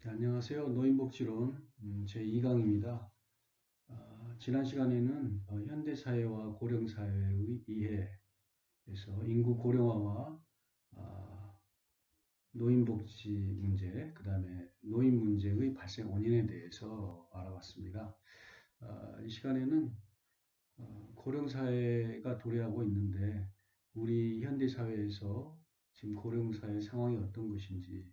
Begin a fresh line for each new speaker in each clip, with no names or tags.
네, 안녕하세요. 노인복지론 제2강입니다. 지난 시간에는 현대사회와 고령사회의 이해에서 인구 고령화와 노인복지 문제, 그 다음에 노인 문제의 발생 원인에 대해서 알아봤습니다. 이 시간에는 고령사회가 도래하고 있는데 우리 현대사회에서 지금 고령사회 상황이 어떤 것인지,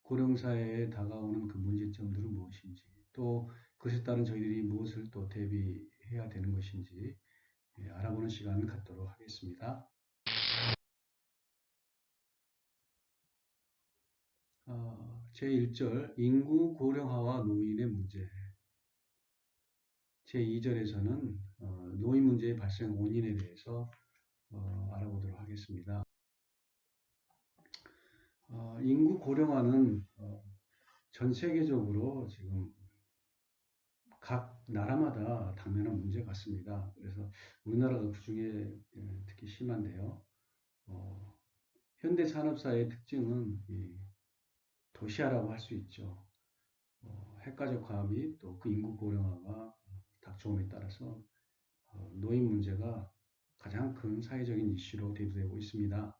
고령사회에 다가오는 그 문제점들은 무엇인지, 또 그것에 따른 저희들이 무엇을 또 대비해야 되는 것인지 알아보는 시간을 갖도록 하겠습니다. 제1절 인구 고령화와 노인의 문제. 제2절에서는 노인 문제의 발생 원인에 대해서 알아보도록 하겠습니다. 인구 고령화는 전 세계적으로 지금 각 나라마다 당면한 문제 같습니다. 그래서 우리나라가 그 중에 특히 심한데요. 현대 산업사의 특징은 도시화라고 할 수 있죠. 핵가족화 및 또 그 인구 고령화가 닥쳐옴에 따라서 노인 문제가 가장 큰 사회적인 이슈로 대두되고 있습니다.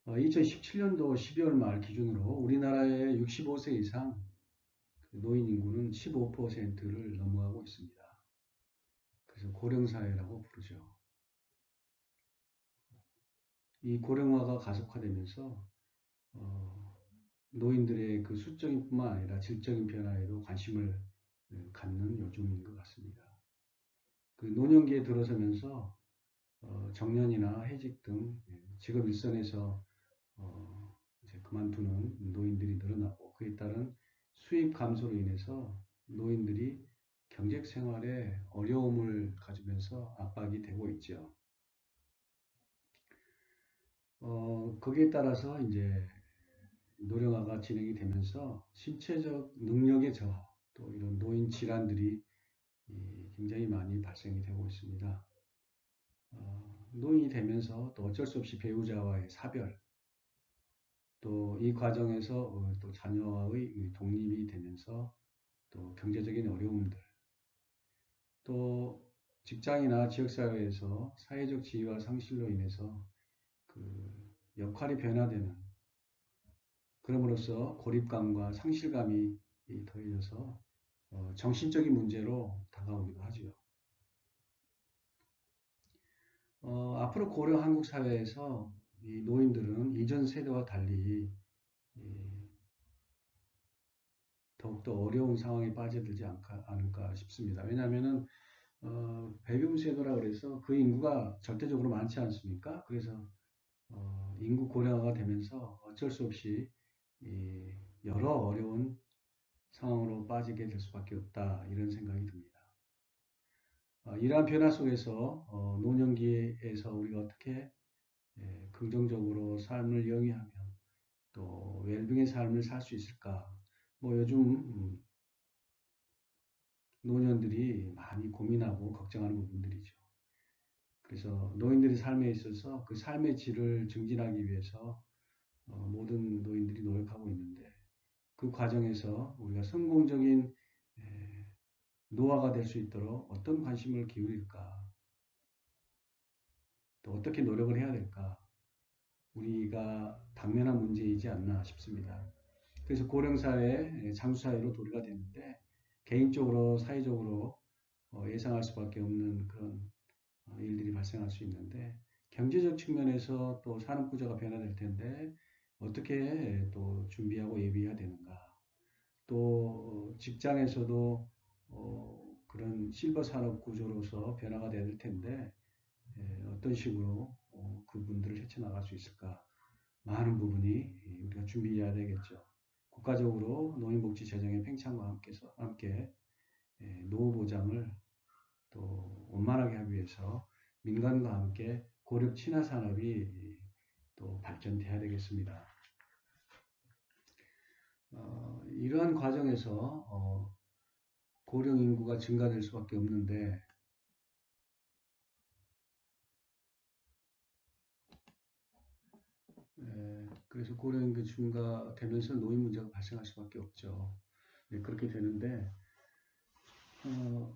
2017년도 12월 말 기준으로 우리나라의 65세 이상 노인 인구는 15%를 넘어가고 있습니다. 그래서 고령사회라고 부르죠. 이 고령화가 가속화되면서 노인들의 그 수적인 뿐만 아니라 질적인 변화에도 관심을 갖는 요즘인 것 같습니다. 그 노년기에 들어서면서 정년이나 해직 등 직업 일선에서 이제 그만두는 노인들이 늘어나고 그에 따른 수입 감소로 인해서 노인들이 경제 생활에 어려움을 가지면서 압박이 되고 있죠. 거기에 따라서 이제 노령화가 진행이 되면서 신체적 능력의 저하, 또 이런 노인 질환들이 굉장히 많이 발생이 되고 있습니다. 노인이 되면서 또 어쩔 수 없이 배우자와의 사별, 또 이 과정에서 또 자녀와의 독립이 되면서 또 경제적인 어려움들, 또 직장이나 지역사회에서 사회적 지위와 상실로 인해서 그 역할이 변화되는, 그럼으로써 고립감과 상실감이 더해져서 정신적인 문제로 다가오기도 하죠. 앞으로 고령 한국 사회에서 이 노인들은 이전 세대와 달리 더욱더 어려운 상황에 빠져들지 않을까 싶습니다. 왜냐하면은 배비붐 세도라 그래서 그 인구가 절대적으로 많지 않습니까? 그래서 인구 고령화가 되면서 어쩔 수 없이 여러 어려운 상황으로 빠지게 될 수밖에 없다, 이런 생각이 듭니다. 이러한 변화 속에서 노년기에서 우리가 어떻게 긍정적으로 삶을 영위하며 또 웰빙의 삶을 살 수 있을까? 뭐 요즘 노년들이 많이 고민하고 걱정하는 부분들이죠. 그래서 노인들의 삶에 있어서 그 삶의 질을 증진하기 위해서 모든 노인들이 노력하고 있는데, 그 과정에서 우리가 성공적인 노화가 될 수 있도록 어떤 관심을 기울일까? 또 어떻게 노력을 해야 될까? 우리가 당면한 문제이지 않나 싶습니다. 그래서 고령사회, 장수사회로 도래가 되는데 개인적으로, 사회적으로 예상할 수밖에 없는 그런 일들이 발생할 수 있는데, 경제적 측면에서 또 산업구조가 변화될 텐데 어떻게 또 준비하고 예비해야 되는가? 또 직장에서도 그런 실버 산업 구조로서 변화가 될 텐데 어떤 식으로 그분들을 헤쳐나갈 수 있을까? 많은 부분이 우리가 준비해야 되겠죠. 국가적으로 노인복지 재정의 팽창과 함께 노후 보장을 또 원만하게 하기 위해서 민간과 함께 고력 친화 산업이 또 발전돼야 되겠습니다. 이러한 과정에서 고령 인구가 증가될 수밖에 없는데 그래서 고령인구 증가되면서 노인 문제가 발생할 수밖에 없죠. 네, 그렇게 되는데 어,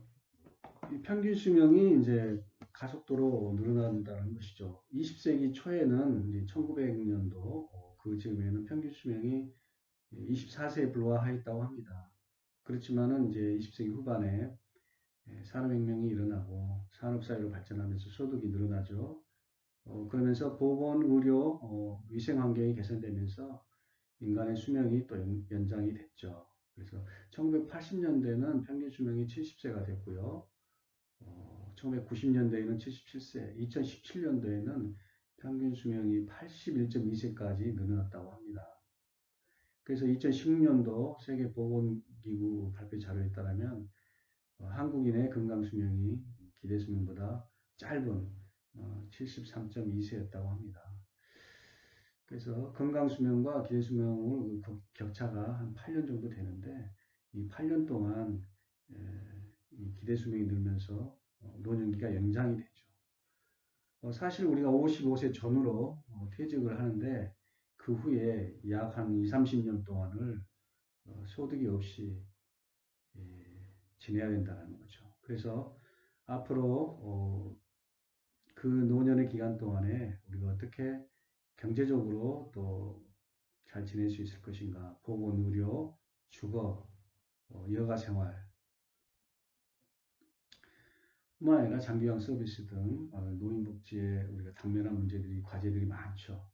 이 평균 수명이 이제 가속도로 늘어난다는 것이죠. 20세기 초에는 이제 1900년도 그 즈음에는 평균 수명이 24세에 불과했다고 합니다. 그렇지만은 이제 20세기 후반에 산업혁명이 일어나고 산업사회로 발전하면서 소득이 늘어나죠. 그러면서 보건, 의료, 위생 환경이 개선되면서 인간의 수명이 또 연장이 됐죠. 그래서 1980년대는 평균 수명이 70세가 됐고요. 1990년대에는 77세, 2017년도에는 평균 수명이 81.2세까지 늘어났다고 합니다. 그래서 2016년도 세계보건기구 발표 자료에 따르면 한국인의 건강 수명이 기대 수명보다 짧은 73.2세였다고 합니다. 그래서 건강 수명과 기대 수명의 격차가 한 8년 정도 되는데 이 8년 동안 이 기대 수명이 늘면서 노년기가 연장이 되죠. 사실 우리가 55세 전후로 퇴직을 하는데 그 후에 약 한 2, 30년 동안을 소득이 없이 지내야 된다는 거죠. 그래서 앞으로 그 노년의 기간 동안에 우리가 어떻게 경제적으로 또 잘 지낼 수 있을 것인가, 보건, 의료, 주거, 여가 생활, 뿐만 아니라 장기요양 서비스 등 노인복지에 우리가 당면한 문제들이, 과제들이 많죠.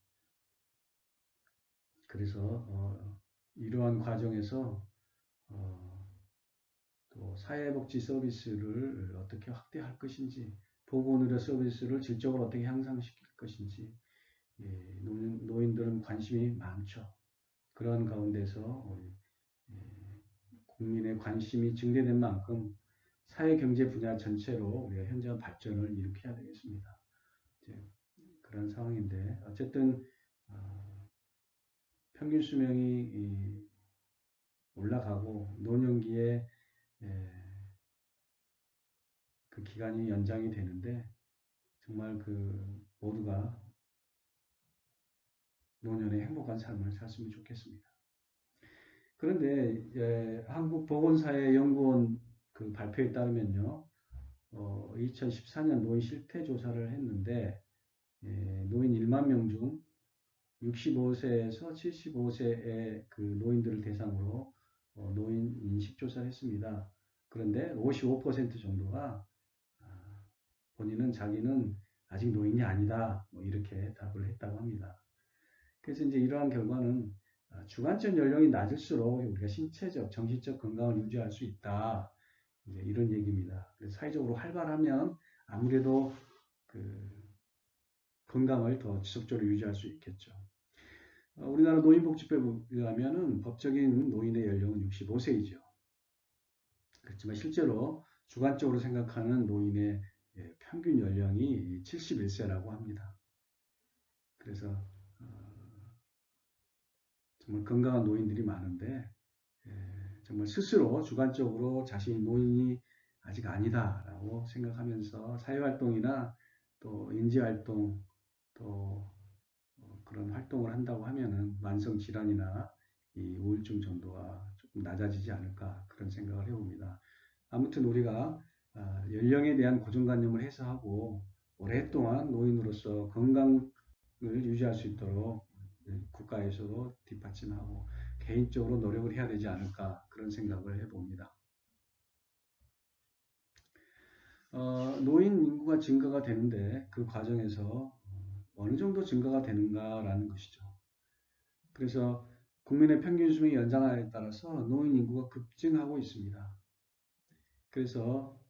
그래서 이러한 과정에서 또 사회복지 서비스를 어떻게 확대할 것인지, 보건의료 서비스를 질적으로 어떻게 향상시킬 것인지, 노인들은 관심이 많죠. 그러한 가운데서 국민의 관심이 증대된 만큼 사회경제 분야 전체로 우리가 현장 발전을 일으켜야 되겠습니다. 그런 상황인데 어쨌든 평균 수명이 올라가고 노년기에 그 기간이 연장이 되는데 정말 그 모두가 노년에 행복한 삶을 살았으면 좋겠습니다. 그런데 한국보건사회연구원 그 발표에 따르면요, 2014년 노인 실태 조사를 했는데 노인 1만 명 중 65세에서 75세의 그 노인들을 대상으로 노인 인식 조사를 했습니다. 그런데 55% 정도가 본인은 자기는 아직 노인이 아니다, 뭐 이렇게 답을 했다고 합니다. 그래서 이제 이러한 결과는 주관적 연령이 낮을수록 우리가 신체적, 정신적 건강을 유지할 수 있다. 이제 이런 얘기입니다. 그래서 사회적으로 활발하면 아무래도 그 건강을 더 지속적으로 유지할 수 있겠죠. 우리나라 노인복지법에 의하면은 법적인 노인의 연령은 65세이죠. 그렇지만 실제로 주관적으로 생각하는 노인의 평균 연령이 71세라고 합니다. 그래서 정말 건강한 노인들이 많은데 정말 스스로 주관적으로 자신이 노인이 아직 아니다라고 생각하면서 사회활동이나 또 인지활동 또 그런 활동을 한다고 하면은 만성질환이나 이 우울증 정도가 조금 낮아지지 않을까 그런 생각을 해봅니다. 아무튼 우리가 연령에 대한 고정관념을 해소하고 오랫동안 노인으로서 건강을 유지할 수 있도록 국가에서도 뒷받침하고 개인적으로 노력을 해야 되지 않을까 그런 생각을 해봅니다. 노인 인구가 증가가 되는데 그 과정에서 어느 정도 증가가 되는가라는 것이죠. 그래서 국민의 평균 수명이 연장하에 따라서 노인 인구가 급증하고 있습니다. 그래서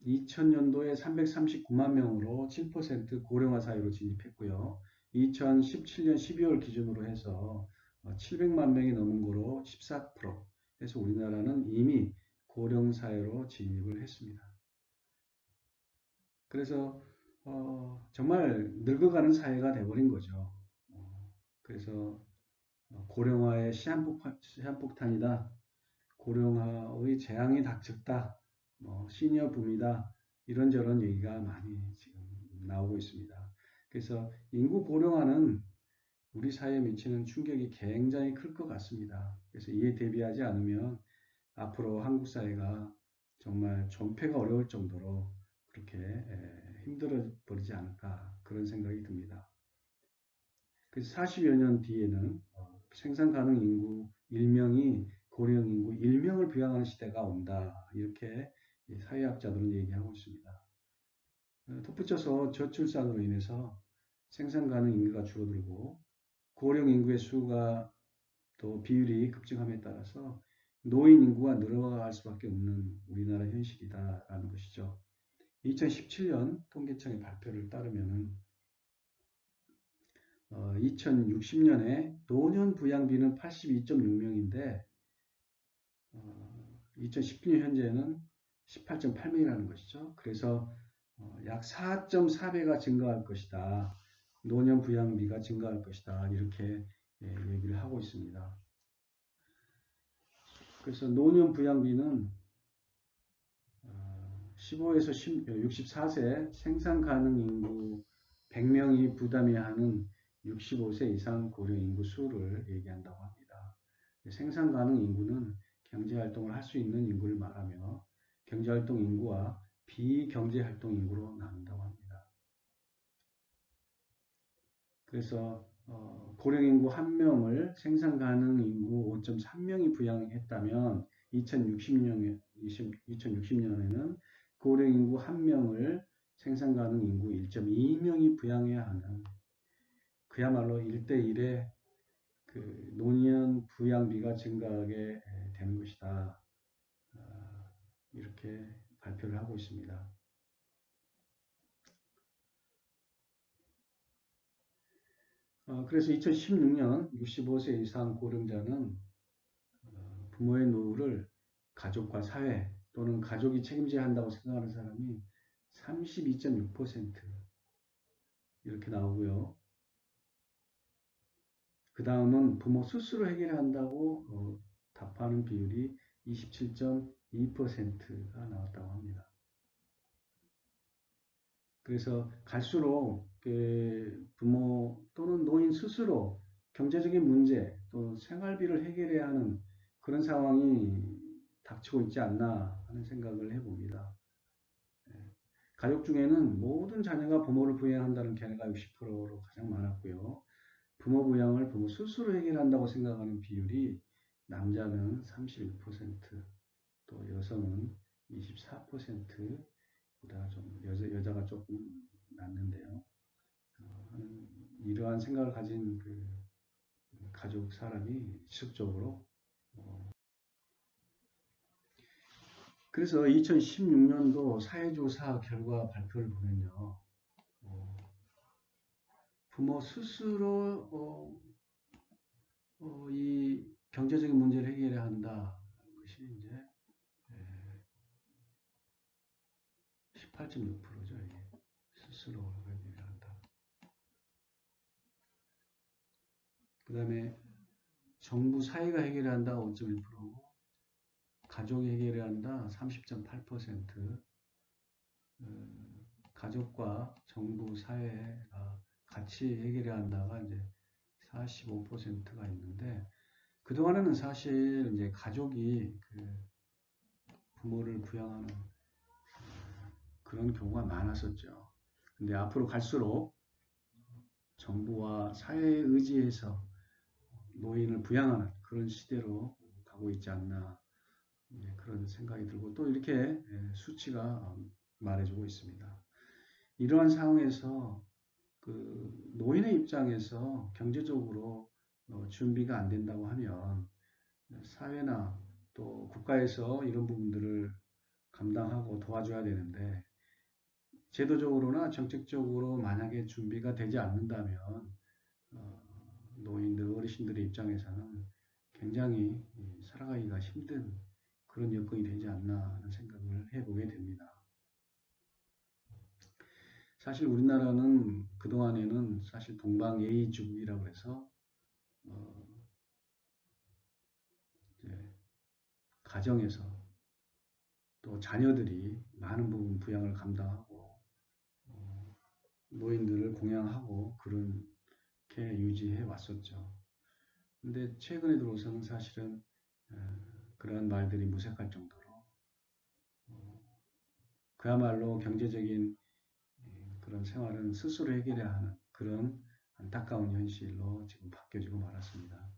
2000년도에 339만 명으로 7% 고령화 사회로 진입했고요. 2017년 12월 기준으로 해서 700만 명이 넘은 거로 14% 해서 우리나라는 이미 고령 사회로 진입을 했습니다. 그래서 정말 늙어가는 사회가 돼버린 거죠. 그래서 고령화의 시한폭탄이다. 고령화의 재앙이 닥쳤다. 시니어 붐이다. 이런저런 얘기가 많이 지금 나오고 있습니다. 그래서 인구 고령화는 우리 사회에 미치는 충격이 굉장히 클 것 같습니다. 그래서 이에 대비하지 않으면 앞으로 한국 사회가 정말 존폐가 어려울 정도로 그렇게 힘들어 버리지 않을까 그런 생각이 듭니다. 그래서 40여 년 뒤에는 생산 가능 인구 1명이 고령 인구 1명을 부양하는 시대가 온다. 이렇게 사회학자들은 얘기하고 있습니다. 덧붙여서 저출산으로 인해서 생산 가능 인구가 줄어들고 고령 인구의 수가 또 비율이 급증함에 따라서 노인 인구가 늘어갈 수밖에 없는 우리나라 현실이다라는 것이죠. 2017년 통계청의 발표를 따르면은 2060년에 노년 부양비는 82.6명인데 2019년 현재는 18.8명이라는 것이죠. 그래서 약 4.4배가 증가할 것이다. 노년 부양비가 증가할 것이다. 이렇게 얘기를 하고 있습니다. 그래서 노년 부양비는 15에서 64세 생산 가능 인구 100명이 부담해야 하는 65세 이상 고령 인구 수를 얘기한다고 합니다. 생산 가능 인구는 경제활동을 할 수 있는 인구를 말하며 경제활동 인구와 비경제활동 인구로 나눈다고 합니다. 그래서 고령 인구 1명을 생산 가능 인구 5.3명이 부양했다면 2060년에는 고령 인구 1명을 생산 가능 인구 1.2명이 부양해야 하는 그야말로 1대1의 그 노년 부양비가 증가하게 되는 것이다. 이렇게 발표를 하고 있습니다. 그래서 2016년 65세 이상 고령자는 부모의 노후를 가족과 사회 또는 가족이 책임져야 한다고 생각하는 사람이 32.6% 이렇게 나오고요. 그 다음은 부모 스스로 해결해야 한다고 답하는 비율이 27.2%가 나왔다고 합니다. 그래서 갈수록 부모 또는 노인 스스로 경제적인 문제 또 생활비를 해결해야 하는 그런 상황이 닥치고 있지 않나 하는 생각을 해봅니다. 가족 중에는 모든 자녀가 부모를 부양한다는 견해가 60%로 가장 많았고요. 부모 부양을 부모 스스로 해결한다고 생각하는 비율이 남자는 31%, 또 여성은 24%보다 좀 여자가 조금 낮는데요. 이러한 생각을 가진 그 가족 사람이 지속적으로 그래서 2016년도 사회조사 결과 발표를 보면요. 부모 스스로 이 경제적인 문제를 해결해야 한다. 것이 이제 18.6%죠. 이게 스스로 해결해야 한다. 그 다음에 정부 사회가 해결해야 한다. 5.1%고 가족이 해결해야 한다. 30.8%. 가족과 정부 사회가 같이 해결해야 한다가 이제 45%가 있는데 그동안에는 사실 이제 가족이 그 부모를 부양하는 그런 경우가 많았었죠. 근데 앞으로 갈수록 정부와 사회에 의지해서 노인을 부양하는 그런 시대로 가고 있지 않나 그런 생각이 들고 또 이렇게 수치가 말해주고 있습니다. 이러한 상황에서 그 노인의 입장에서 경제적으로 준비가 안 된다고 하면 사회나 또 국가에서 이런 부분들을 감당하고 도와줘야 되는데 제도적으로나 정책적으로 만약에 준비가 되지 않는다면 노인들, 어르신들의 입장에서는 굉장히 살아가기가 힘든 그런 여건이 되지 않나 하는 생각을 해보게 됩니다. 사실 우리나라는 그동안에는 사실 동방예의주국이라고 해서 가정에서 또 자녀들이 많은 부분 부양을 감당하고 노인들을 공양하고 그런 이렇게 유지해 왔었죠. 근데 최근에 들어서는 사실은 그러한 말들이 무색할 정도로 그야말로 경제적인 그런 생활은 스스로 해결해야 하는 그런 안타까운 현실로 지금 바뀌어지고 말았습니다.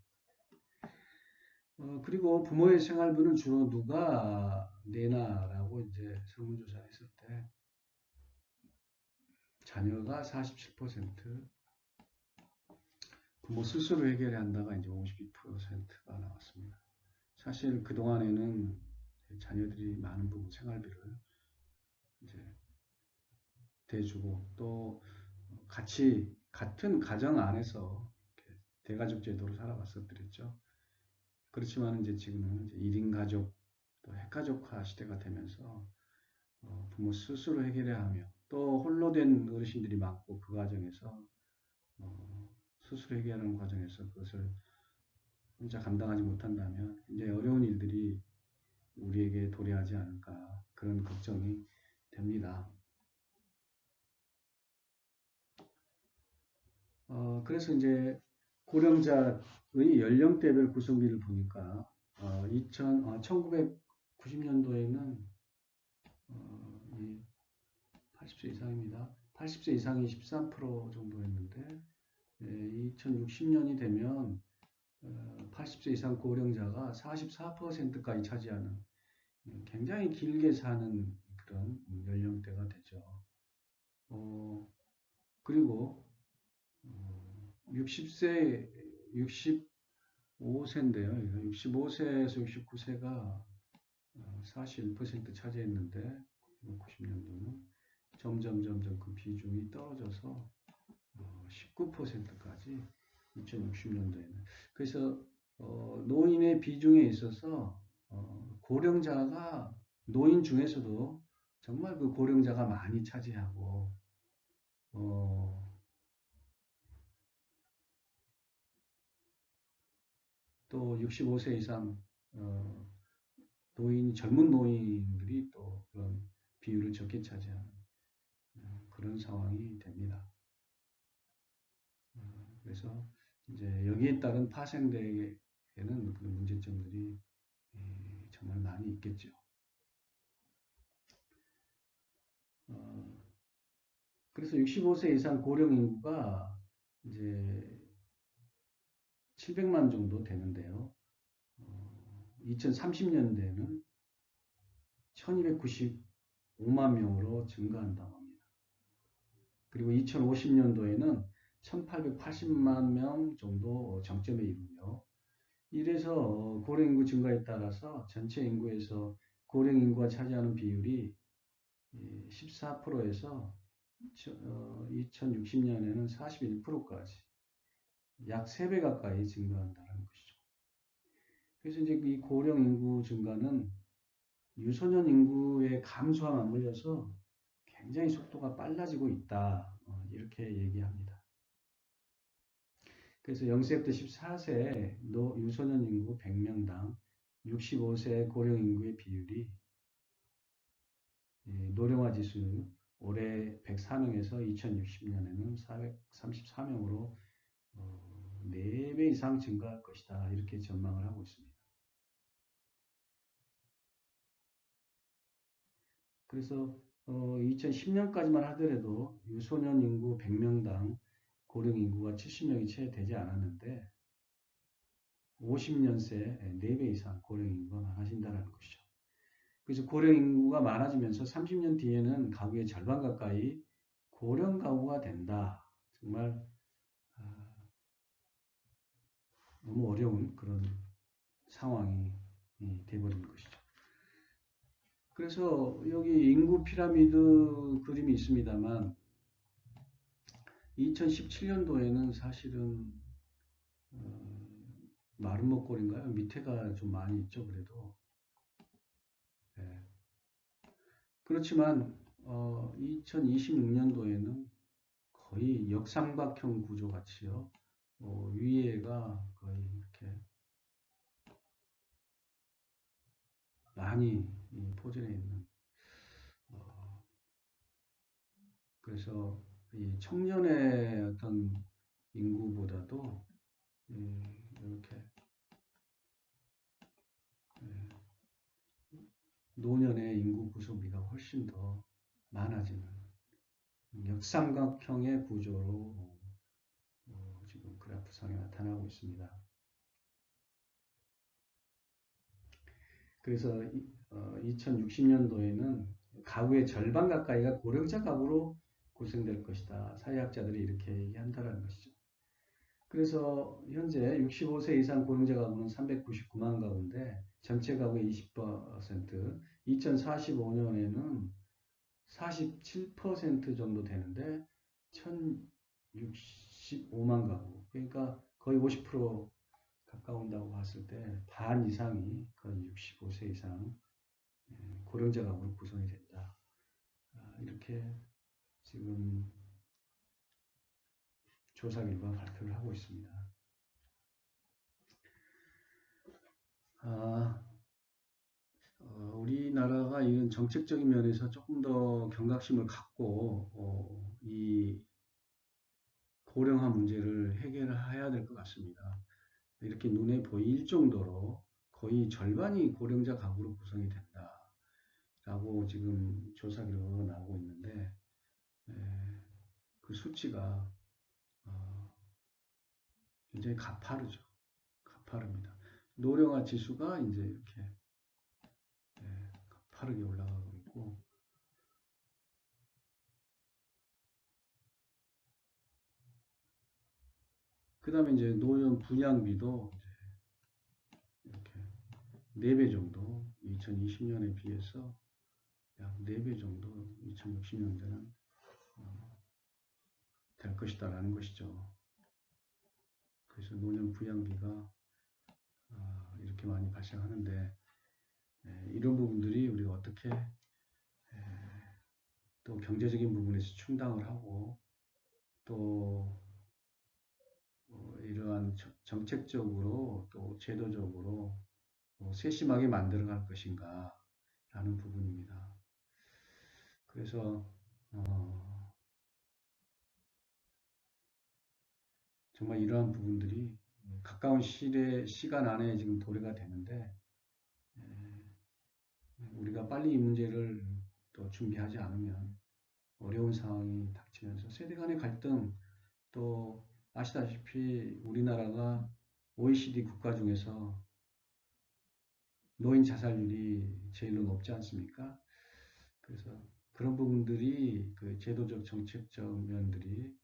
그리고 부모의 생활비는 주로 누가 내나라고 이제 설문조사했을 때 자녀가 47%, 부모 스스로 해결해야 한다가 이제 52%가 나왔습니다. 사실 그동안에는 자녀들이 많은 부분 생활비를 이제 대주고 또 같이 같은 가정 안에서 대가족 제도로 살아왔었더랬죠. 그렇지만 이제 지금은 이제 1인 가족 또 핵가족화 시대가 되면서 부모 스스로 해결해야 하며 또 홀로 된 어르신들이 많고 그 과정에서 스스로 해결하는 과정에서 그것을 혼자 감당하지 못한다면 이제 어려운 일들이 우리에게 도래하지 않을까 그런 걱정이 됩니다. 그래서 이제 고령자의 연령대별 구성비를 보니까 1990년도에는 80세 이상입니다. 80세 이상이 13% 정도였는데 2060년이 되면 80세 이상 고령자가 44%까지 차지하는 굉장히 길게 사는 그런 연령대가 되죠. 그리고 60세, 65세인데요. 65세에서 69세가 41% 차지했는데 90년도는 점점 그 비중이 떨어져서 19%까지 2060년도에는. 그래서 노인의 비중에 있어서 고령자가 노인 중에서도 정말 그 고령자가 많이 차지하고 또 65세 이상 젊은 노인들이 또 그런 비율을 적게 차지하는 그런 상황이 됩니다. 그래서 이제 여기에 따른 파생되게는 그런 문제점들이 정말 많이 있겠죠. 그래서 65세 이상 고령 인구가 이제 700만 정도 되는데요. 2030년대에는 1295만 명으로 증가한다고 합니다. 그리고 2050년도에는 1880만 명 정도 정점에 이르며 이래서 고령 인구 증가에 따라서 전체 인구에서 고령 인구가 차지하는 비율이 14%에서 2060년에는 41%까지 약 3배 가까이 증가한다는 것이죠. 그래서 이제 이 고령 인구 증가는 유소년 인구의 감소와 맞물려서 굉장히 속도가 빨라지고 있다. 이렇게 얘기합니다. 그래서 0세부터 14세 유소년 인구 100명당 65세 고령 인구의 비율이 노령화 지수 올해 104명에서 2060년에는 434명으로 4배 이상 증가할 것이다. 이렇게 전망을 하고 있습니다. 그래서 2010년까지만 하더라도 유소년 인구 100명당 고령 인구가 70명이 채 되지 않았는데 50년새 4배 이상 고령 인구가 많아진다는 것이죠. 그래서 고령 인구가 많아지면서 30년 뒤에는 가구의 절반 가까이 고령 가구가 된다. 정말 너무 어려운 그런 상황이 돼버린 것이죠. 그래서 여기 인구 피라미드 그림이 있습니다만 2017년도에는 사실은 마른 목골인가요? 밑에가 좀 많이 있죠. 그래도 네. 그렇지만 2026년도에는 거의 역삼각형 구조 같이요. 위에가 거의 이렇게 많이 포진해 있는 그래서 이 청년의 어떤 인구보다도 이렇게 노년의 인구 구성비가 훨씬 더 많아지는 역삼각형의 구조로 지금 그래프상에 나타나고 있습니다. 그래서 2060년도에는 가구의 절반 가까이가 고령자 가구로 구성될 것이다. 사회학자들이 이렇게 얘기한다는 것이죠. 그래서 현재 65세 이상 고령자 가구는 399만 가구인데 전체 가구의 20%, 2045년에는 47% 정도 되는데 1065만 가구. 그러니까 거의 50% 가까운다고 봤을 때 반 이상이 거의 65세 이상 고령자 가구로 구성이 된다. 이렇게 지금 조사 결과 발표를 하고 있습니다. 우리나라가 이런 정책적인 면에서 조금 더 경각심을 갖고 이 고령화 문제를 해결해야 될 것 같습니다. 이렇게 눈에 보일 정도로 거의 절반이 고령자 가구로 구성이 된다라고 지금 조사 결과가 나오고 있는데 그 수치가 굉장히 가파르죠. 가파릅니다. 노령화 지수가 이제 이렇게 가파르게 올라가고 있고 그 다음에 이제 노년 분양비도 이렇게 4배 정도 2020년에 비해서 약 4배 정도 2060년대는 될 것이다 라는 것이죠. 그래서 노년 부양비가 이렇게 많이 발생하는데 이런 부분들이 우리가 어떻게 또 경제적인 부분에서 충당을 하고 또 이러한 정책적으로 또 제도적으로 세심하게 만들어갈 것인가 라는 부분입니다. 그래서 정말 이러한 부분들이 가까운 시간 안에 지금 도래가 되는데 우리가 빨리 이 문제를 또 준비하지 않으면 어려운 상황이 닥치면서 세대 간의 갈등 또 아시다시피 우리나라가 OECD 국가 중에서 노인 자살률이 제일로 높지 않습니까? 그래서 그런 부분들이 그 제도적 정책적 면들이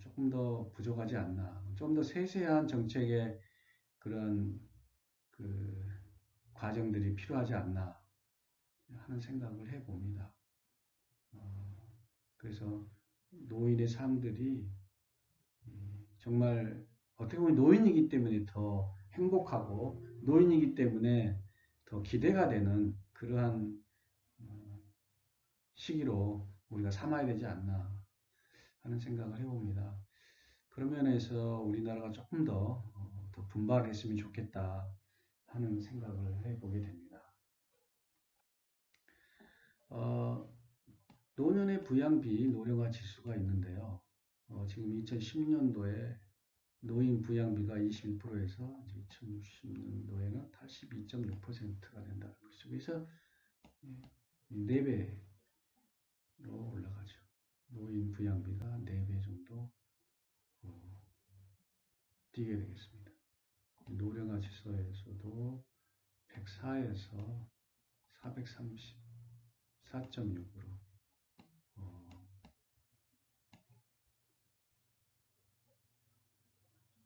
조금 더 부족하지 않나. 좀 더 세세한 정책의 그런 그 과정들이 필요하지 않나 하는 생각을 해봅니다. 그래서 노인의 삶들이 정말 어떻게 보면 노인이기 때문에 더 행복하고 노인이기 때문에 더 기대가 되는 그러한 시기로 우리가 삼아야 되지 않나 하는 생각을 해봅니다. 그런 면에서 우리나라가 조금 더 분발을 했으면 좋겠다 하는 생각을 해보게 됩니다. 노년의 부양비 노령화 지수가 있는데요. 지금 2010년도에 노인 부양비가 21%에서 2060년도에는 82.6%가 된다는 것이죠. 그래서 4배로 올라가죠. 노인 부양비가 4배 정도 뛰게 되겠습니다. 노령화 지수에서도 104에서 434.6으로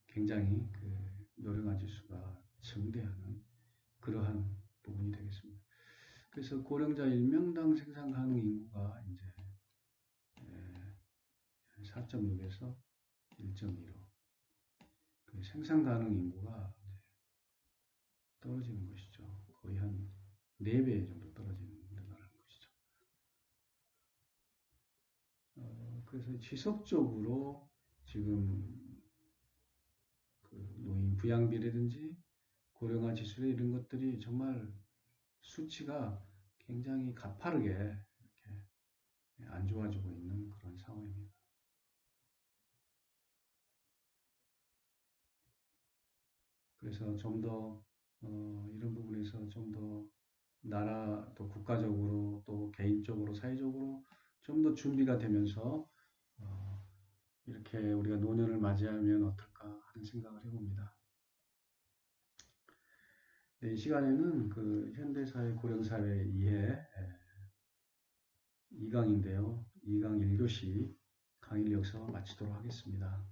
굉장히 그 노령화 지수가 증대하는 그러한 부분이 되겠습니다. 그래서 고령자 1명당 생산 가능 인구가 이제 4.6에서 1.15 그 생산 가능 인구가 떨어지는 것이죠. 거의 한 4배 정도 떨어진다는 것이죠. 그래서 지속적으로 지금 그 노인 부양비라든지 고령화 지수 이런 것들이 정말 수치가 굉장히 가파르게 이렇게 안 좋아지고 있는 그런 상황입니다. 그래서 좀 더 이런 부분에서 좀 더 나라 또 국가적으로 또 개인적으로 사회적으로 좀 더 준비가 되면서 이렇게 우리가 노년을 맞이하면 어떨까 하는 생각을 해봅니다. 네, 이 시간에는 그 현대사회 고령사회 이해 2강인데요. 2강 1교시 강의를 여기서 마치도록 하겠습니다.